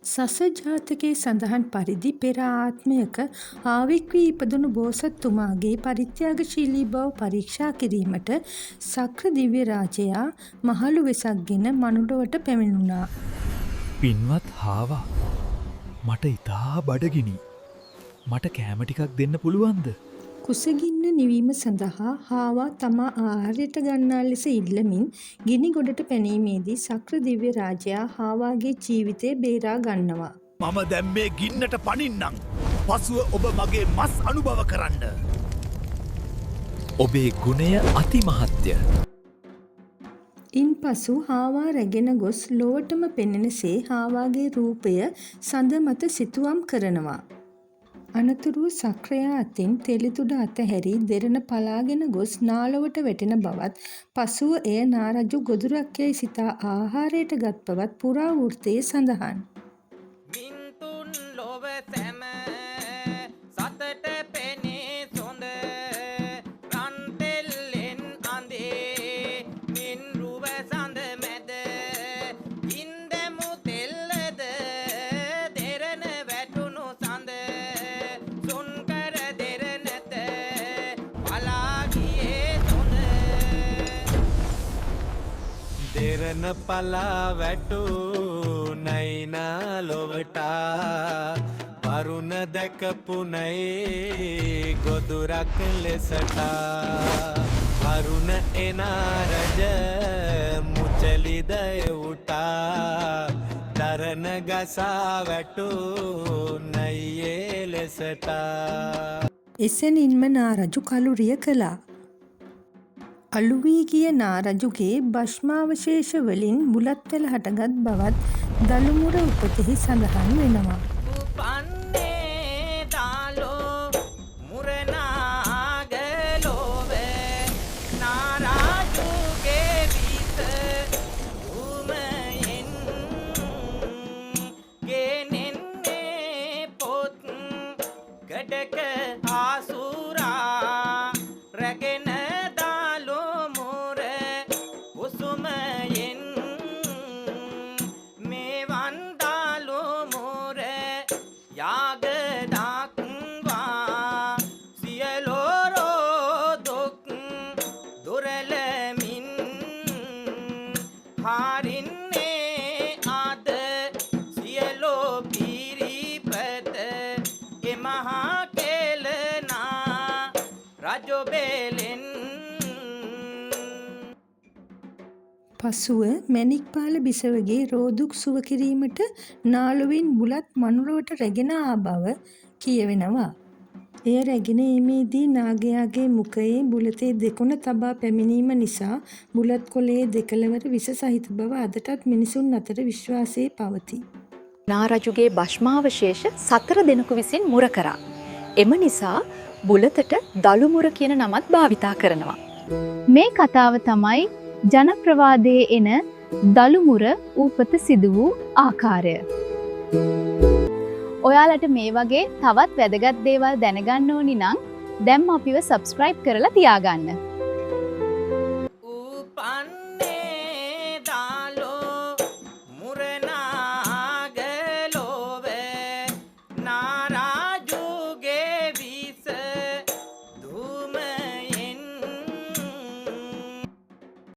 සස ජාතකයේ සඳහන් පරිදි පෙර ආත්මයක ආවෙක් වී ඉපදුණු බෝසත්තුමාගේ පරිත්‍යාගශීලී බව පරීක්ෂා කිරීමට සක්‍ර දිව්‍ය රාජයා මහලු වෙසක්ගෙන මනුලොවට පැමිණුණා. පින්වත් හාවා, මට ඉතා බඩගිනි. මට කෑම ටිකක් දෙන්න පුළුවන්ද? කුසගින්න නිවීම සඳහා හාවා තමා ආහාරයට ගන්නා ලෙස ඉල්ලමින් ගිනි ගොඩට පැනීමේදී සක්‍ර දිව්‍ය රාජයා හාවාගේ ජීවිතය බේරා ගන්නවා. මම දැන් මේ ගින්නට පනින්නම්. පසුව ඔබ මගේ මස් අනුභව කරන්න. ඔබේ ගුණය අතිමහත්ය. ඉන්පසු හාවා රැගෙන ගොස් ලොවටම පෙනෙනසේ හාවාගේ රූපය සඳ මත සිතුවම් කරනවා. අනතුරුව සක්‍රයා අතින් තෙලිතුඩ අතහැරි දෙරණ පලාගෙන ගොස් නාලොවට වැටෙන බවත් පසුව එය නාරජු ගොදුරක් යැයි සිතා ආහාරයට ගත් බවත් පුරාවෘත්තයේ සඳහන්. මින්තුන් ලොව සැම සතට පෙනේ සොඳ රන්තෙල්ලෙන් අඳේ මින් රුව සඳ මැද ඉන්දමු තෙල්ලද දෙරණ වැටුණු සඳ සුන්කර දෙරණත පලාගියේ සොඳ දෙරණ පලා වැටු නයිනා ලොවටා වරුණ දැකපුනයි ගොදුරක් ලෙසටා වරුණ එනාරජ මුචලිදය උටා දරණ ගසා වැටු නයියේ ලෙසටා. එසැනින්ම නාරජු කලුරිය කළා. අලුවී ගිය නාරජුගේ භෂ්මාවශේෂ වලින් බුලත්වැල හටගත් බවත් දළුමුර උපතෙහි සඳහන් වෙනවා. උපන්නේ දාලෝ මුරනාගලෝව නාරජුගේ විත උමයෙන් ගෙනෙන්නේ පොත් ගඩක ආසුරා රැගෙන දාලෝ මුර කුසුමයෙන් මේවන් දාලෝ මුර යාග දක්වා සියලෝ දුක් දුරලමින් හරින්නේ අද සියලෝ පිරිපත එමහා කෙලනා රජොබෙලෙන්. පසුව මැණික්පාල බිසවගේ රෝදුක් සුව කිරීමට නාලුවින් බුලත් මනුලොවට රැගෙන ආ බව කියවෙනවා. එය රැගෙන ඒමේදී නාගයාගේ මුඛයේ බුලතේ දෙකොන තබා පැමිණීම නිසා බුලත් කොළයේ දෙකළවර විෂ සහිත බව අදටත් මිනිසුන් අතර විශ්වාසයේ පවතී. නාරජුගේ භෂ්මාවශේෂ 4 දෙනෙකු විසින් මුර කරා. එම නිසා බුලතට දළුමුර කියන නමත් භාවිතා කරනවා. මේ කතාව තමයි ජනප්‍රවාදයේ එන දළුමුර ඌපත සිදු වූ ආකාරය. ඔයාලට මේ වගේ තවත් වැදගත් දේවල් දැනගන්න ඕනි නම් දැන් අපිව සබ්ස්ක්‍රයිබ් කරලා තියාගන්න.